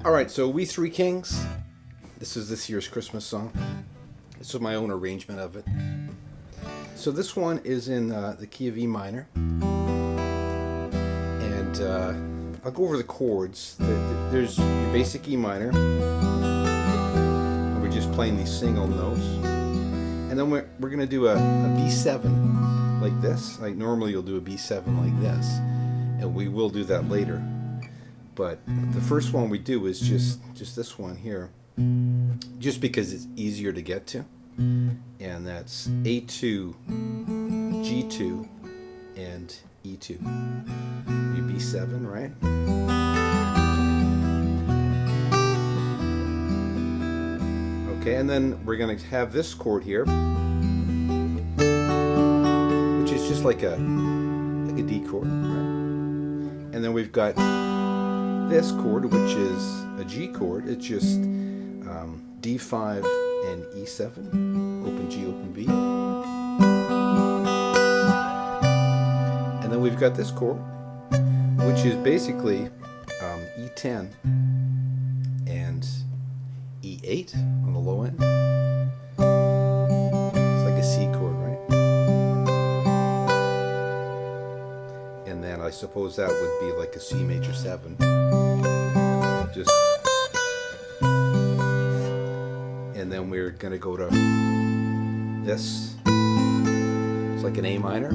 Alright, so We Three Kings. This is this year's Christmas song. This is my own arrangement of it. So this one is in the key of E minor. And I'll go over the chords. There's your basic E minor. And we're just playing these single notes. And then we're going to do a B7 like this. Like normally you'll do a B7 like this. And we will do that later. But the first one we do is just this one here, just because it's easier to get to, and that's A2, G2, and E2. Your B7, right? Okay, and then we're going to have this chord here, which is just like a D chord, right? And then we've got this chord, which is a G chord. It's just D5 and E7, open G, open B. And then we've got this chord, which is basically E10 and E8 on the low end. It's like a C chord, right? And then I suppose that would be like a C major 7. Just, and then we're gonna go to this. It's like an A minor,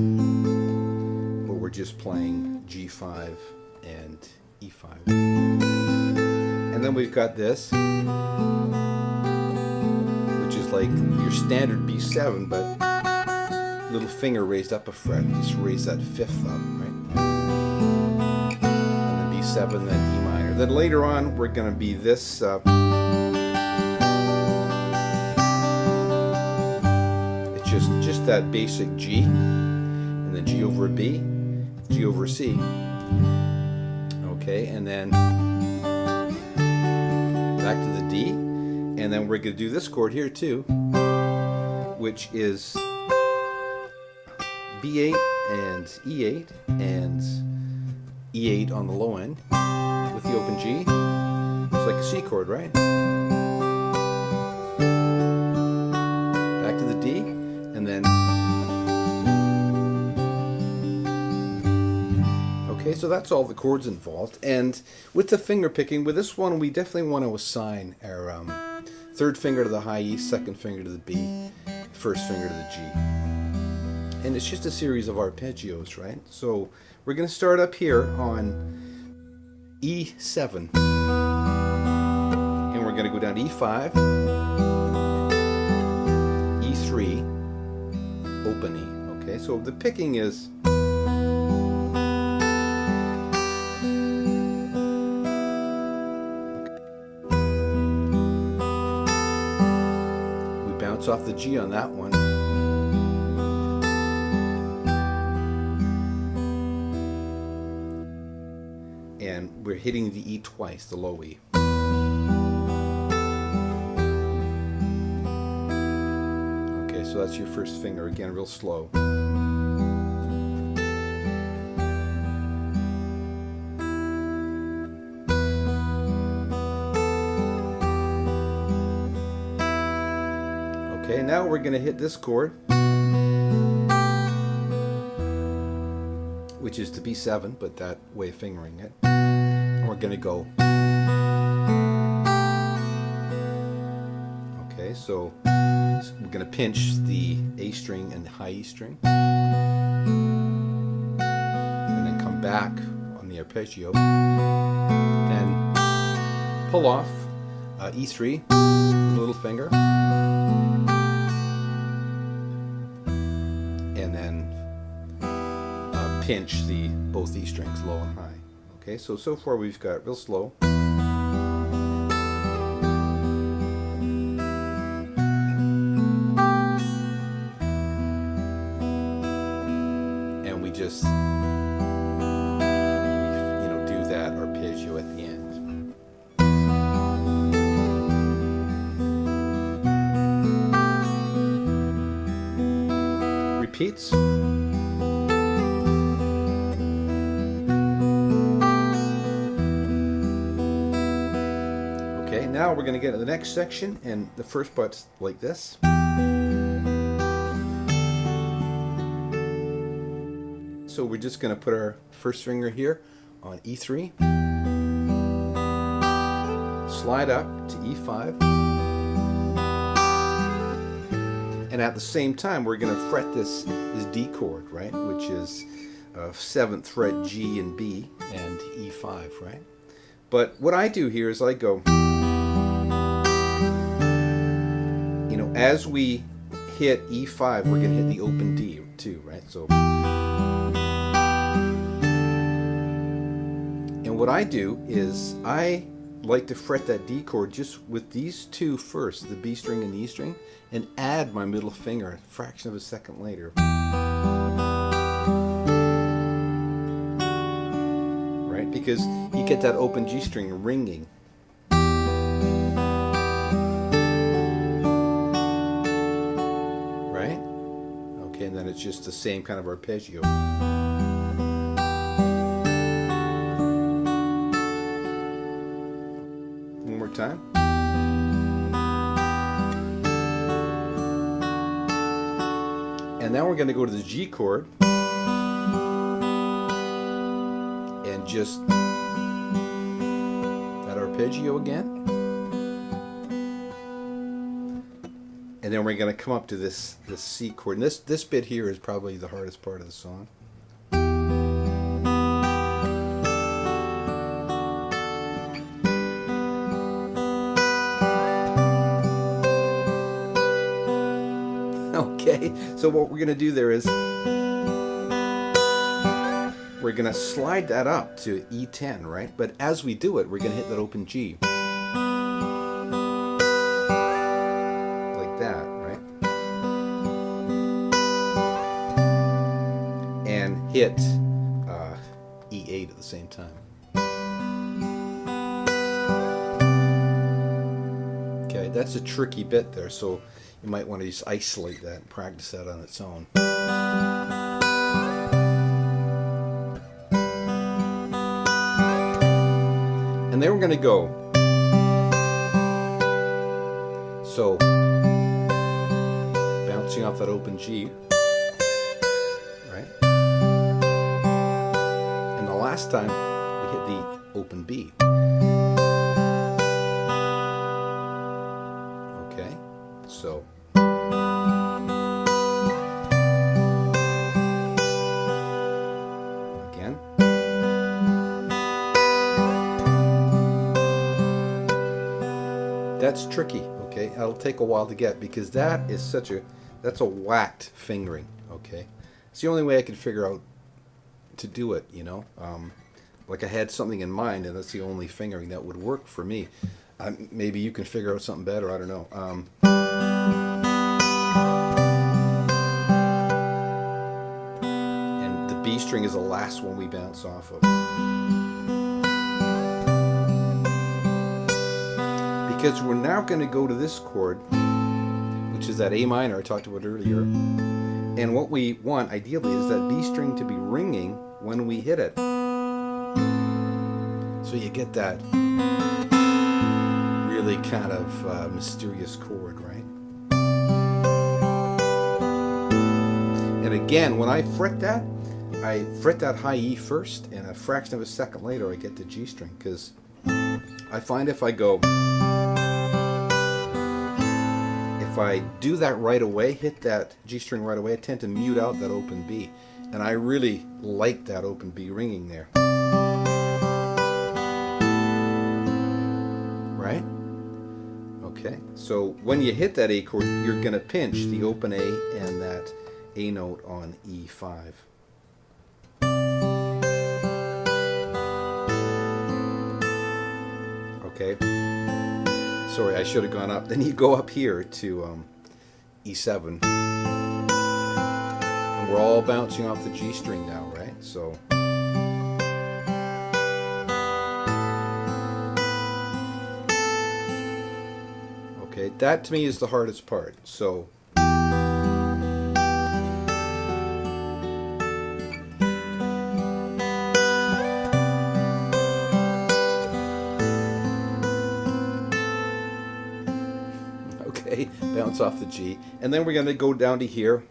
but we're just playing G5 and E5. And then we've got this, which is like your standard B7, but little finger raised up a fret. Just raise that fifth up, right? And then B7, then E minor. Then later on, we're going to be this. It's just that basic G, and then G over B, G over C. Okay, and then back to the D, and then we're going to do this chord here too, which is B8 and E8 and E8 on the low end with the open G. It's like a C chord, right? Back to the D, and then okay, so that's all the chords involved. And with the finger picking, with this one we definitely want to assign our third finger to the high E, second finger to the B, first finger to the G. And it's just a series of arpeggios, right? So we're going to start up here on E7. And we're going to go down to E5, E3, open E. Okay, so the picking is we bounce off the G on that one. And we're hitting the E twice, the low E. Okay, so that's your first finger, again, real slow. Okay, now we're going to hit this chord, which is the B7, but that way of fingering it. And we're going to go. Okay, so we're going to pinch the A string and the high E string. And then come back on the arpeggio. Then pull off E3 with a little finger. And then pinch both E strings, low and high. Okay, so far we've got real slow. And we just, do that arpeggio at the end. Repeats. now we're going to get to the next section, and the first part's like this. So we're just going to put our first finger here on E3, slide up to E5, and at the same time we're going to fret this D chord, right, which is 7th fret G and B and E5, right? But what I do here is I go, you know, as we hit E5, we're going to hit the open D too, right? So, and what I do is I like to fret that D chord just with these two first, the B string and the E string, and add my middle finger a fraction of a second later. Right? Because you get that open G string ringing. Right? Okay, and then it's just the same kind of arpeggio. One more time. And now we're going to go to the G chord and just that arpeggio again. And then we're going to come up to this C chord. And this bit here is probably the hardest part of the song. Okay, so what we're going to do there is we're going to slide that up to E10, right? But as we do it, we're going to hit that open G. Like that, right? And hit E8 at the same time. Okay, that's a tricky bit there, so you might want to just isolate that and practice that on its own. And then we're going to go. So, bouncing off that open G, right? And the last time we hit the open B. Okay, so. That's tricky, okay? It'll take a while to get because that is that's a whacked fingering, okay? It's the only way I could figure out to do it, you know? Like I had something in mind and that's the only fingering that would work for me. Maybe you can figure out something better, I don't know. And the B string is the last one we bounce off of. Because we're now going to go to this chord, which is that A minor I talked about earlier. And what we want, ideally, is that B string to be ringing when we hit it. So you get that really kind of mysterious chord, right? And again, when I fret that high E first, and a fraction of a second later I get the G string, because I find if I do that right away, hit that G string right away, I tend to mute out that open B. And I really like that open B ringing there. Right? Okay, so when you hit that A chord, you're going to pinch the open A and that A note on E5. Okay. Sorry, I should have gone up. Then you go up here to E7. And we're all bouncing off the G string now, right? So. Okay, that to me is the hardest part. So. bounce off the G, and then we're going to go down to here,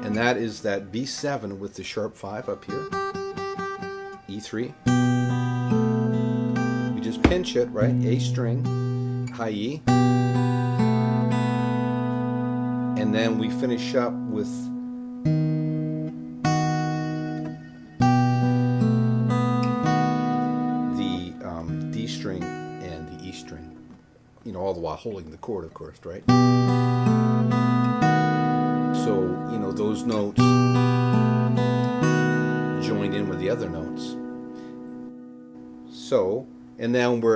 and that is that B7 with the sharp 5 up here, E3. We just pinch it, right? A string, high E, and then we finish up with the D string and the E string. You know, all the while holding the chord, of course, right? So, you know, those notes join in with the other notes. So, and then we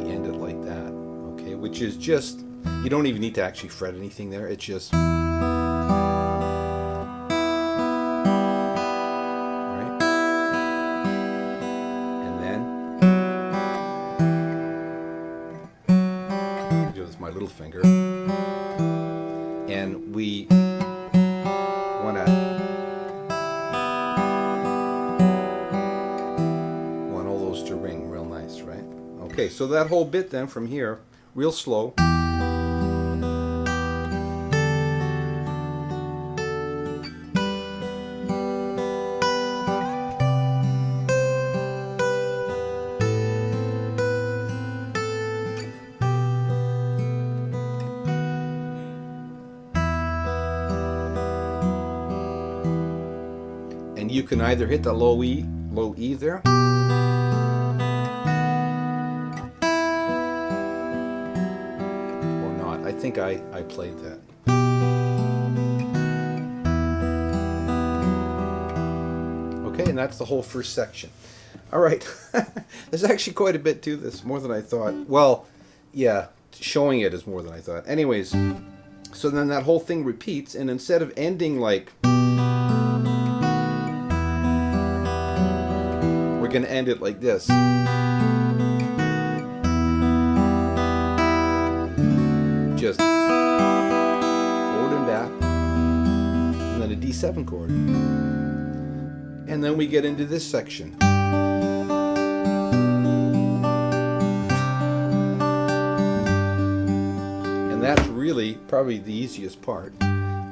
end it like that, okay? Which is just, you don't even need to actually fret anything there. It's just, little finger, and we want all those to ring real nice, right? Okay, so that whole bit then from here, real slow. And you can either hit the low E there, or not. I think I played that. Okay, and that's the whole first section. All right, there's actually quite a bit to this, more than I thought. Well, yeah, showing it is more than I thought. Anyways, so then that whole thing repeats, and instead of ending like, we're going to end it like this. Just forward and back, and then a D7 chord. And then we get into this section. And that's really probably the easiest part,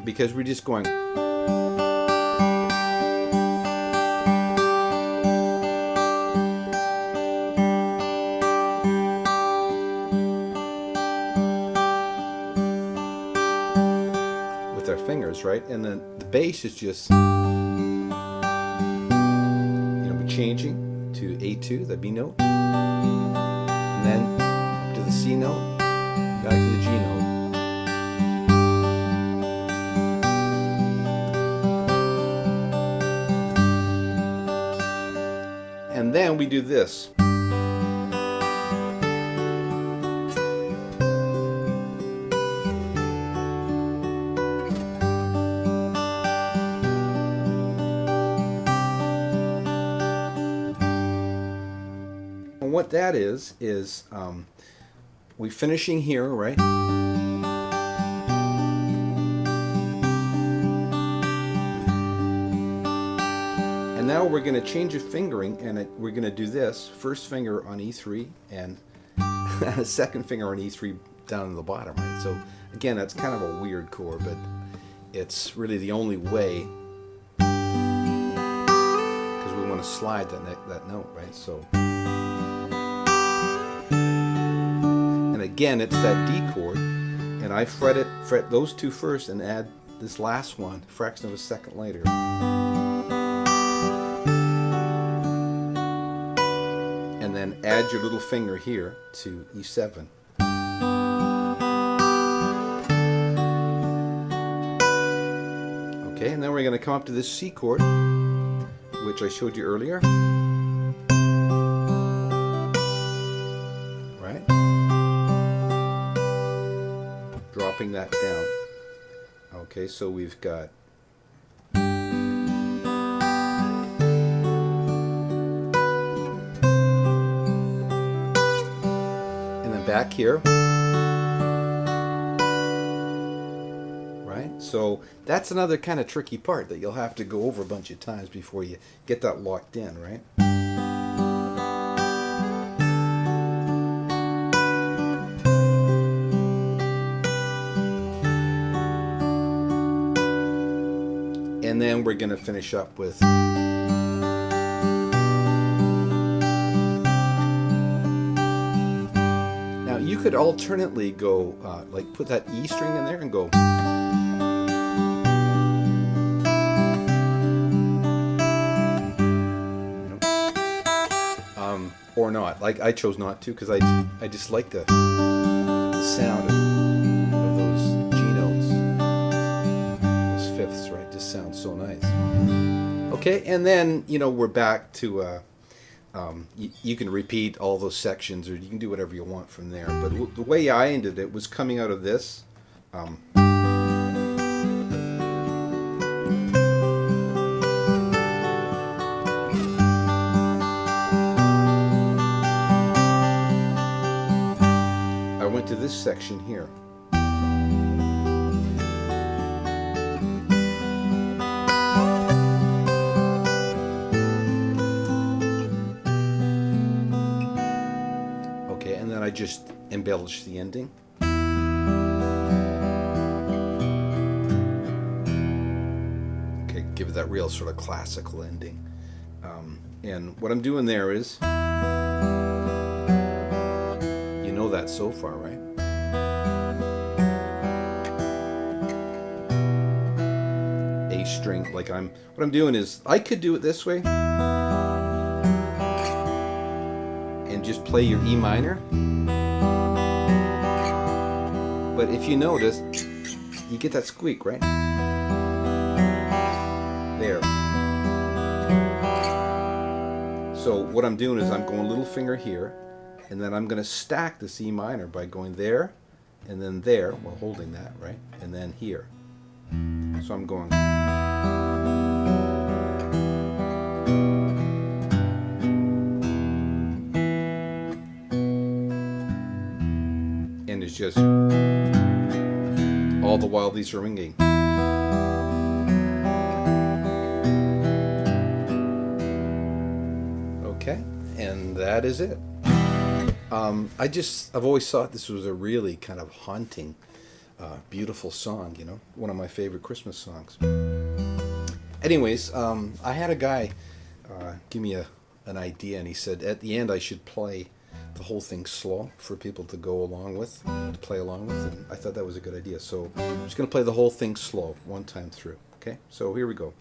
because we're just going with our fingers, right? And then the bass is just, changing to A2, the B note, and then up to the C note, back to the G note. And then we do this. And what that is we finishing here, right? And now we're going to change the fingering, and we're going to do this. First finger on E3 and a second finger on E3 down in the bottom, right? So again, that's kind of a weird chord, but it's really the only way, because we want to slide that note, right? So, and again, it's that D chord, and I fret those two first and add this last one a fraction of a second later. And then add your little finger here to E7. Okay, and then we're going to come up to this C chord, which I showed you earlier. Right? Dropping that down. Okay, so we've got back here, right? So that's another kind of tricky part that you'll have to go over a bunch of times before you get that locked in, right? And then we're going to finish up with you could alternately go like put that E string in there and go, or not. Like I chose not to because I just like the sound of those G notes, those fifths, right? Just sounds so nice. Okay, and then we're back to. You can repeat all those sections, or you can do whatever you want from there. But the way I ended it was coming out of this. I went to this section here. I just embellish the ending. Okay, give it that real sort of classical ending. And what I'm doing there is, you know that so far, right? A string, like what I'm doing is, I could do it this way. And just play your E minor. But if you notice, you get that squeak, right? There. So what I'm doing is I'm going little finger here, and then I'm going to stack this E minor by going there, and then there, while holding that, right? And then here. So I'm going. And it's just all the while these are ringing. Okay, and that is it. I've always thought this was a really kind of haunting, beautiful song, one of my favorite Christmas songs. Anyways, I had a guy give me an idea, and he said at the end I should play the whole thing slow for people to go along with, to play along with, and I thought that was a good idea. So I'm just going to play the whole thing slow, one time through. Okay, so here we go.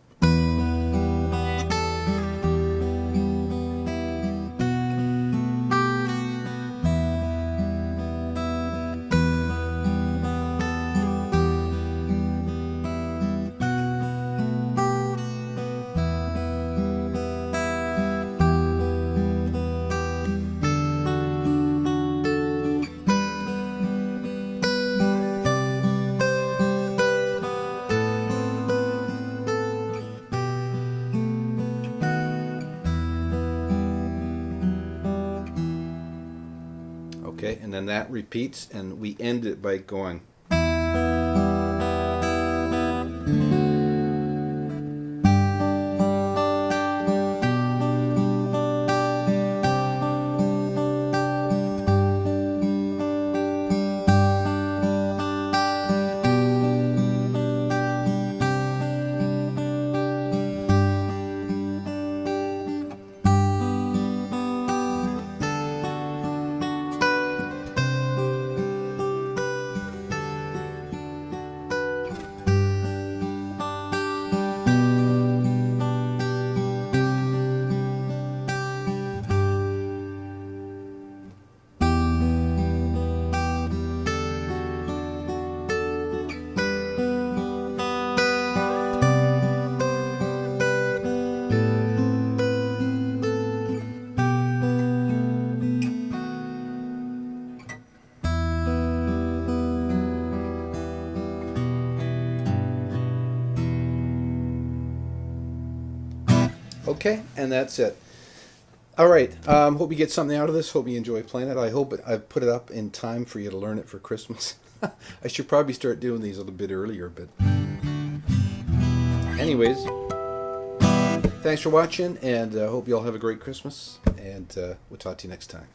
Okay, and then that repeats, and we end it by going. Okay, and that's it. All right, hope you get something out of this. Hope you enjoy playing it. I hope I've put it up in time for you to learn it for Christmas. I should probably start doing these a little bit earlier, but anyways, thanks for watching, and hope you all have a great Christmas, and we'll talk to you next time.